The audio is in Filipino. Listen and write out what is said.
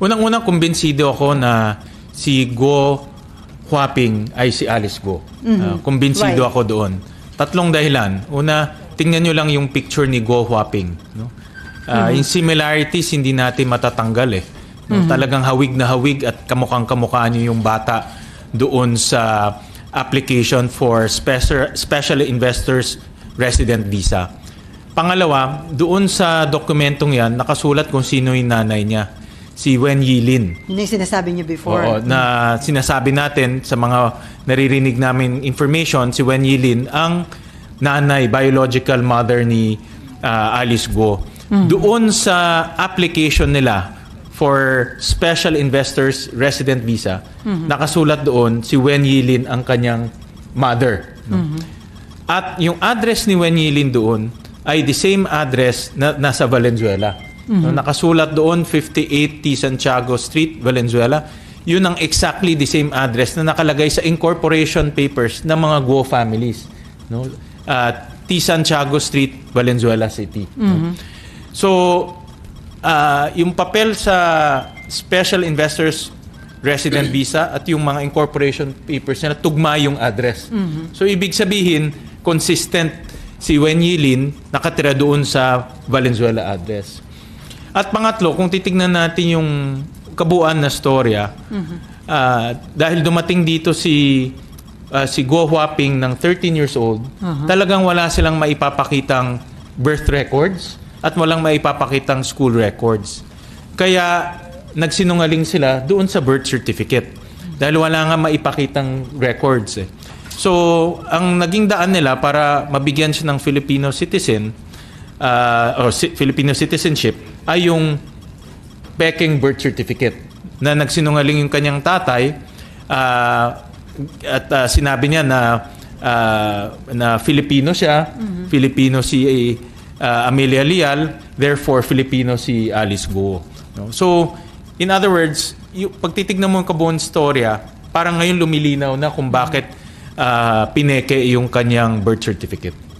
Unang-unang kumbinsido ako na si Guo Huaping ay si Alice Guo. Kumbinsido ako doon. Tatlong dahilan. Una, tingnan nyo lang yung picture ni Guo Huaping. No? Yung similarities hindi natin matatanggal eh. No? Talagang hawig na hawig at kamukhang-kamukha nyo yung bata doon sa application for Special Investors Resident Visa. Pangalawa, doon sa dokumentong yan, nakasulat kung sino yung nanay niya. Si Wen Yilin. Yun yung sinasabi niyo before. Oo, na sinasabi natin sa mga naririnig namin information, si Wen Yilin ang nanay, biological mother ni Alice Guo. Doon sa application nila for Special Investors Resident Visa, nakasulat doon si Wen Yilin ang kanyang mother. No? At yung address ni Wen Yilin doon ay the same address na nasa Valenzuela. No, nakasulat doon 58 T. Santiago Street, Valenzuela. Yun ang exactly the same address na nakalagay sa incorporation papers ng mga Guo families. No? T. Santiago Street, Valenzuela City. No? So, yung papel sa Special Investors Resident Visa at yung mga incorporation papers na tugma yung address. So, ibig sabihin, consistent si Wen Yilin nakatira doon sa Valenzuela address. At pangatlo, kung titignan natin yung kabuuan na storya, dahil dumating dito si Guo Huaping ng 13 years old, talagang wala silang maipapakitang birth records at walang maipapakitang school records. Kaya nagsinungaling sila doon sa birth certificate dahil wala nga maipakitang records. So, ang naging daan nila para mabigyan siya ng Filipino citizen or Filipino citizenship ay yung peking birth certificate na nagsinungaling yung kanyang tatay at sinabi niya na Filipino siya, Filipino si Amelia Leal, therefore Filipino si Alice Guo. No? So, in other words, pag titignan mo yung kabuuan storya, parang ngayon lumilinaw na kung bakit pineke yung kanyang birth certificate.